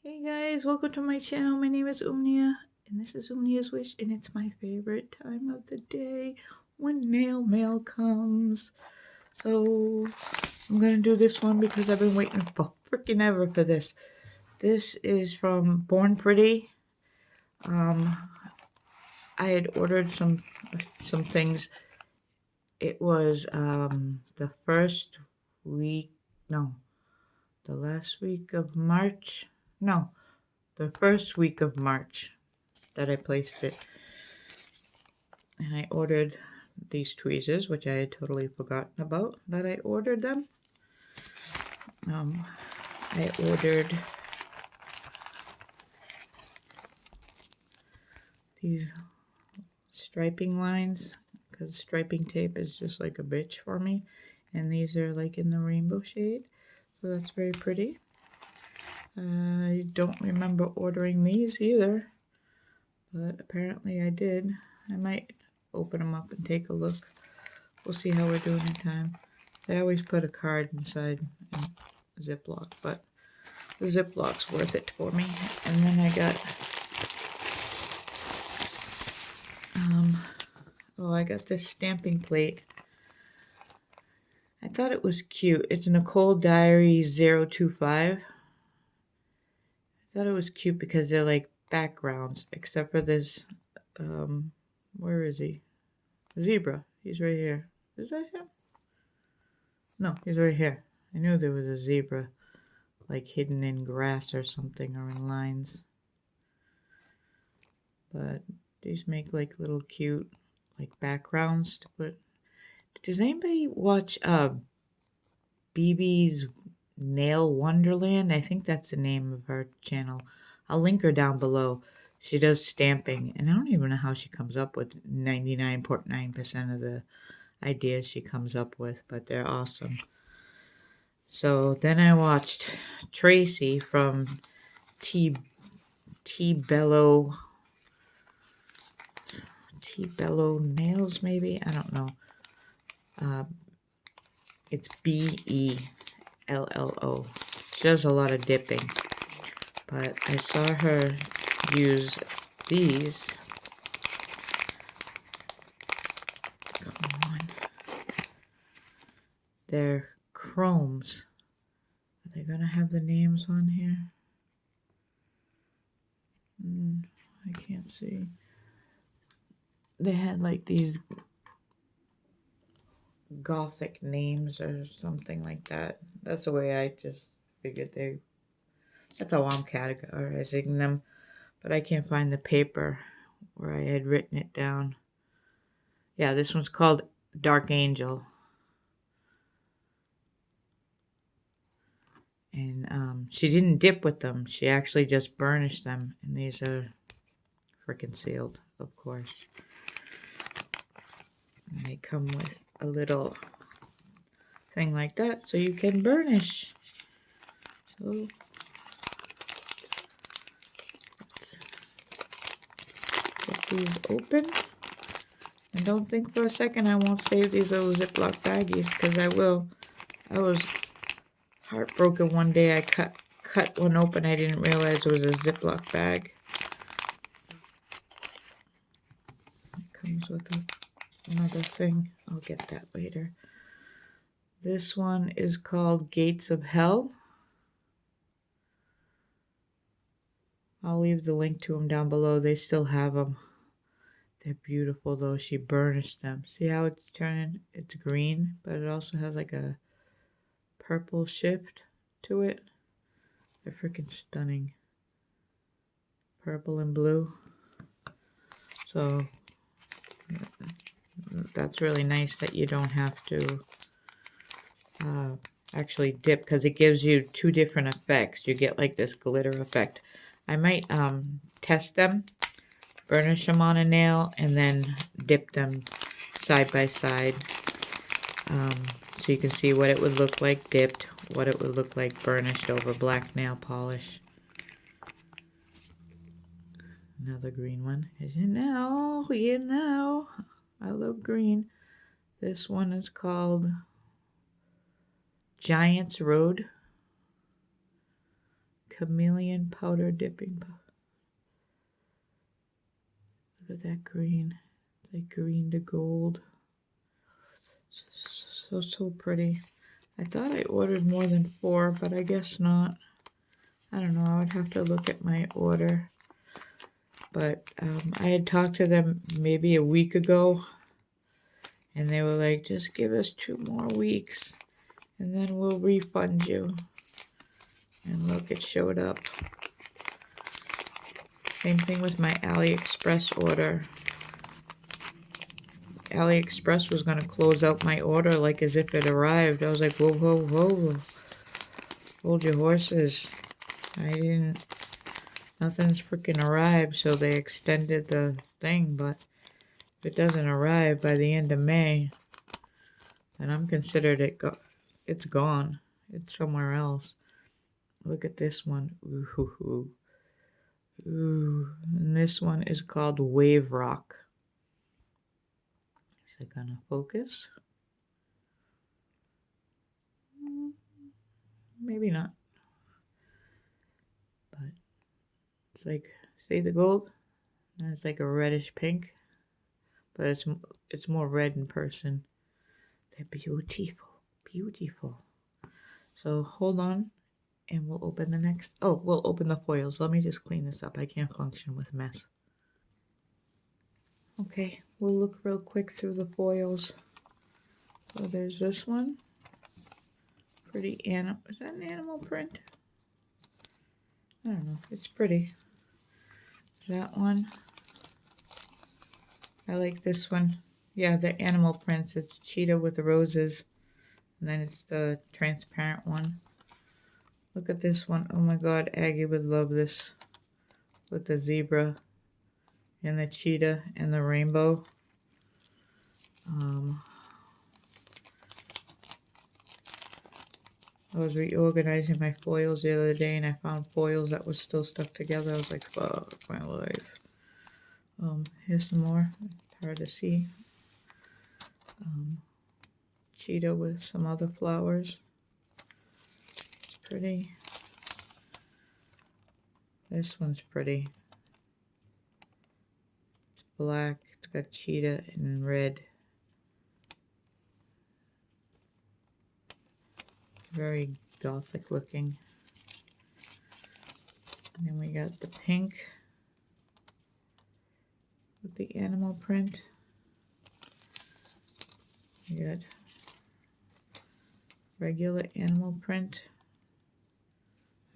Hey guys, welcome to my channel. My name is 𝑂𝑚𝑛𝑒𝑦𝑎, and this is 𝑂𝑚𝑛𝑒𝑦𝑎'S wish, and it's my favorite time of the day when nail mail comes. So I'm gonna do this one because I've been waiting for freaking ever for this. This is from Born Pretty. I had ordered some things. It was the first week, no, the last week of March, no, the first week of March that I placed it. And I ordered these tweezers, which I had totally forgotten about that I ordered them. I ordered these striping lines because striping tape is just like a bitch for me. And these are like in the rainbow shade, so that's very pretty. I don't remember ordering these either, but apparently I did. I might open them up and take a look. We'll see how we're doing in time. I always put a card inside a Ziploc, but the Ziplocs worth it for me. And then I got I got this stamping plate. I thought it was cute. It's Nicole Diary 025. I thought it was cute because they're like backgrounds, except for this where is he? Zebra. He's right here. Is that him? No, he's right here. I knew there was a zebra like hidden in grass or something, or in lines. But these make like little cute like backgrounds to put. Does anybody watch BB's Nail Wonderland? I think that's the name of her channel. I'll link her down below. She does stamping, and I don't even know how she comes up with 99.9% of the ideas she comes up with, but they're awesome. So then I watched Tracy from T-Bello Nails, maybe? I don't know. It's BELLO. She does a lot of dipping, but I saw her use these. Come on. They're chromes. Are they gonna have the names on here? I can't see. They had like these gothic names or something like that. That's the way I just figured that's how I'm categorizing them. But I can't find the paper where I had written it down. Yeah, this one's called Dark Angel. And she didn't dip with them. She actually just burnished them. And these are freaking sealed, of course. And they come with a little thing like that so you can burnish. So let's get these open. And don't think for a second I won't save these little Ziploc baggies, because I will. I was heartbroken one day. I cut one open. I didn't realize it was a Ziploc bag. It comes with another thing. I'll get that later. This one is called Gates of Hell. I'll leave the link to them down below. They still have them. They're beautiful though. She burnished them. See how it's turning? It's green, but it also has like a purple shift to it. They're freaking stunning. Purple and blue. So that's really nice that you don't have to actually dip, because it gives you two different effects. You get like this glitter effect. I might test them, burnish them on a nail, and then dip them side by side, so you can see what it would look like dipped, what it would look like burnished over black nail polish. Another green one. As you know, I love green. This one is called Giant's Road. Chameleon powder dipping. Look at that green. It's like green to gold. So pretty. I thought I ordered more than 4, but I guess not. I don't know. I would have to look at my order. But I had talked to them maybe a week ago. And they were like, just give us 2 more weeks. And then we'll refund you. And look, it showed up. Same thing with my AliExpress order. AliExpress was going to close out my order like as if it arrived. I was like, whoa, whoa, whoa. Hold your horses. Nothing's freaking arrived, so they extended the thing, but if it doesn't arrive by the end of May, then I'm considered it's gone. It's somewhere else. Look at this one. Ooh. Ooh. And this one is called Wave Rock. Is it gonna focus? Maybe not. But it's like, see the gold? And it's like a reddish pink. But it's more red in person. They're beautiful. Beautiful. So hold on. And we'll open the next. Oh, we'll open the foils. Let me just clean this up. I can't function with mess. Okay, we'll look real quick through the foils. So there's this one. Pretty animal. Is that an animal print? I don't know. It's pretty. That one. I like this one. Yeah, the animal prints. It's cheetah with the roses. And then it's the transparent one. Look at this one. Oh my god, Aggie would love this. With the zebra and the cheetah and the rainbow. I was reorganizing my foils the other day and I found foils that was still stuck together. I was like, fuck my life. Here's some more. It's hard to see. Cheetah with some other flowers. It's pretty. This one's pretty. It's black. It's got cheetah and red. Very gothic looking. And then we got the pink with the animal print. We got regular animal print.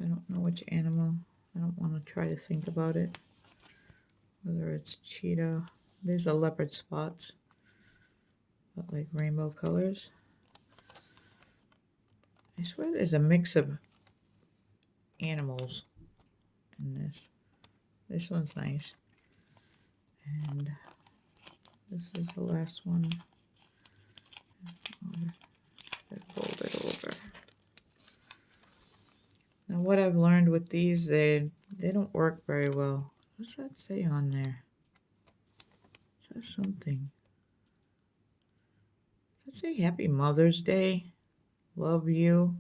I don't know which animal. I don't want to try to think about it. Whether it's cheetah. There's a leopard spots. But like rainbow colors. I swear there's a mix of animals in this. This one's nice. And this is the last one. Fold it over. Now what I've learned with these, they don't work very well. What's that say on there? It says something. Does it say Happy Mother's Day? Love you.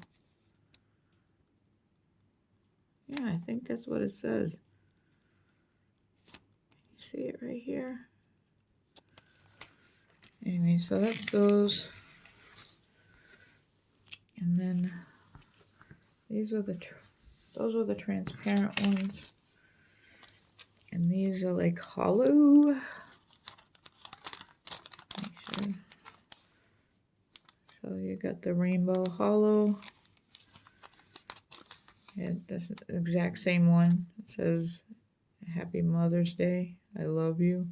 Yeah, I think that's what it says. You see it right here? Anyway, so that's those. And then these are those are the transparent ones. And these are like hollow. Make sure. So you got the rainbow hollow. Yeah, that's the exact same one. It says Happy Mother's Day. I love you.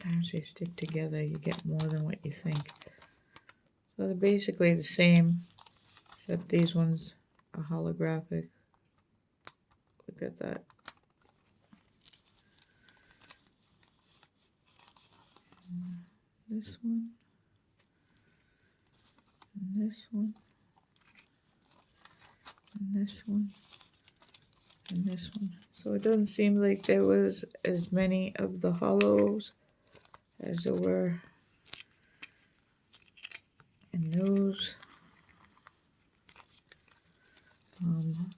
Sometimes they stick together. You get more than what you think. So they're basically the same, except these ones are holographic. Look at that. This one. And this one. And this one. And this one. So it doesn't seem like there was as many of the hollows as there were in those.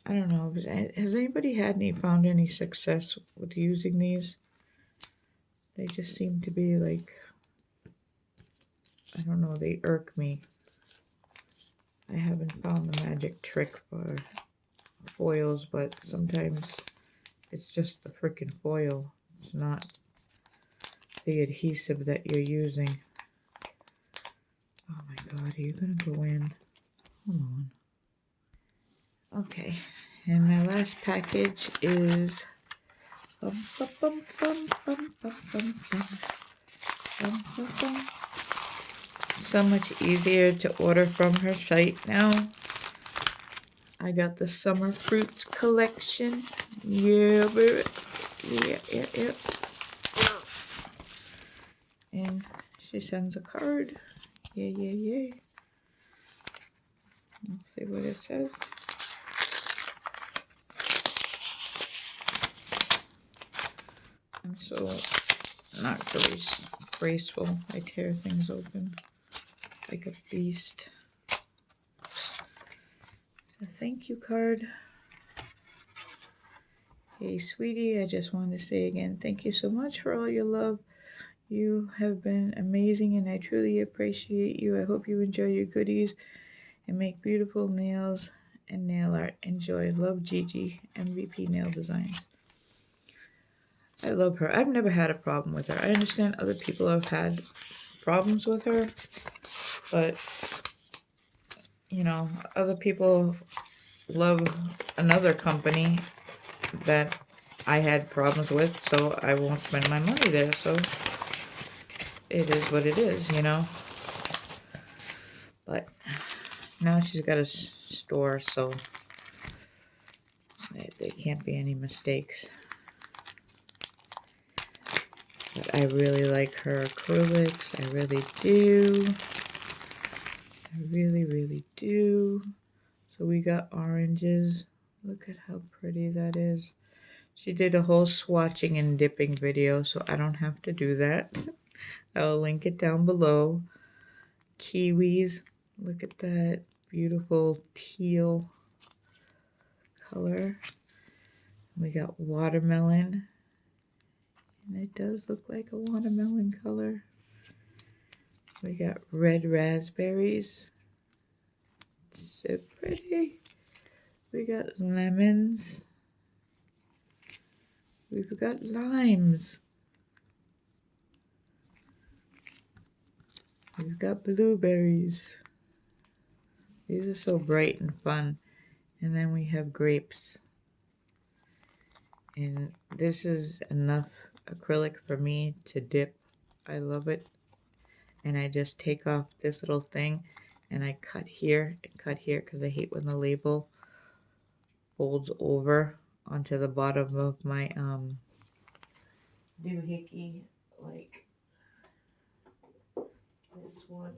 I don't know. Has anybody found any success with using these? They just seem to be like, I don't know, they irk me. I haven't found the magic trick for foils, but sometimes it's just the freaking foil. It's not the adhesive that you're using. Oh my god, are you gonna go in? Hold on. Okay, and my last package is so much easier to order from her site now. I got the summer fruits collection. Yeah, baby. Yeah. And she sends a card. Yeah. Let's see what it says. I'm so not graceful. I tear things open like a beast. A thank you card. Hey, sweetie, I just wanted to say again, thank you so much for all your love. You have been amazing and I truly appreciate you. I hope you enjoy your goodies and make beautiful nails and nail art. Enjoy. Love, Gigi, MVP Nail Designs. I love her. I've never had a problem with her. I understand other people have had problems with her, but, you know, other people love another company that I had problems with, so I won't spend my money there. So it is what it is, you know. But now she's got a store, so there can't be any mistakes. But I really like her acrylics. I really do. I really do. So we got oranges. Look at how pretty that is. She did a whole swatching and dipping video, so I don't have to do that. I'll link it down below. Kiwis. Look at that beautiful teal color. We got watermelon. And it does look like a watermelon color. We got red raspberries. So pretty. We got lemons. We've got limes. We've got blueberries. These are so bright and fun. And then we have grapes. And this is enough acrylic for me to dip. I love it. And I just take off this little thing and I cut here and cut here because I hate when the label folds over onto the bottom of my doohickey, like this one.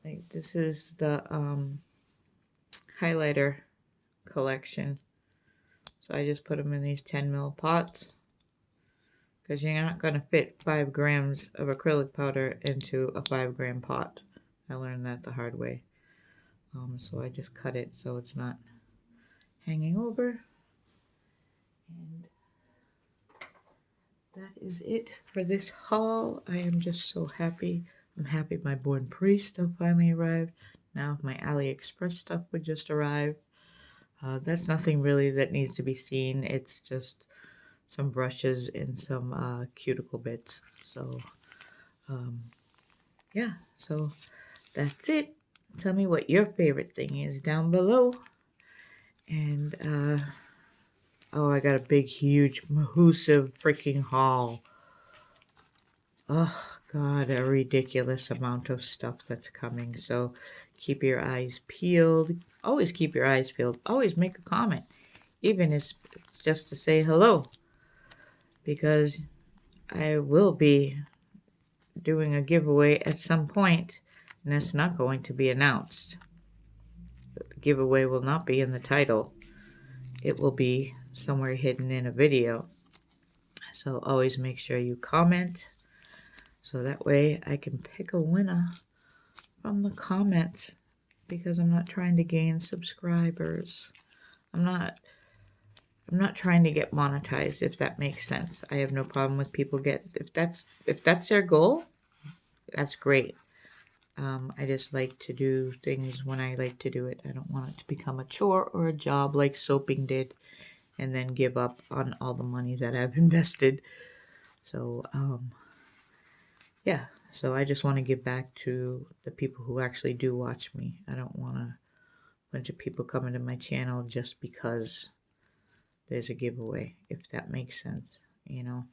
Like this is the highlighter collection. So I just put them in these 10 ml pots because you're not going to fit 5 grams of acrylic powder into a 5-gram pot. I learned that the hard way. So I just cut it so it's not hanging over. And that is it for this haul. I am just so happy. I'm happy my Born Pretty stuff finally arrived. Now my AliExpress stuff would just arrive. That's nothing really that needs to be seen. It's just some brushes and some cuticle bits. So, yeah. So that's it. Tell me what your favorite thing is down below. And, oh, I got a big, huge, massive freaking haul. Oh, God, a ridiculous amount of stuff that's coming. So keep your eyes peeled. Always keep your eyes peeled. Always make a comment. Even if it's just to say hello. Because I will be doing a giveaway at some point. And it's not going to be announced. The giveaway will not be in the title. It will be somewhere hidden in a video. So always make sure you comment. So that way I can pick a winner from the comments because I'm not trying to gain subscribers. I'm not trying to get monetized, if that makes sense. I have no problem with people if that's their goal, that's great. I just like to do things when I like to do it. I don't want it to become a chore or a job like soaping did and then give up on all the money that I've invested. So, yeah. So I just want to give back to the people who actually do watch me. I don't want a bunch of people coming to my channel just because there's a giveaway, if that makes sense, you know.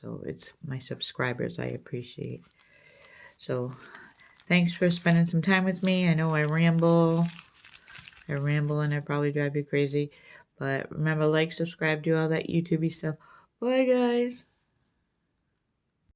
So it's my subscribers I appreciate. So thanks for spending some time with me. I know I ramble and I probably drive you crazy. But remember, like, subscribe, do all that YouTubey stuff. Bye, guys.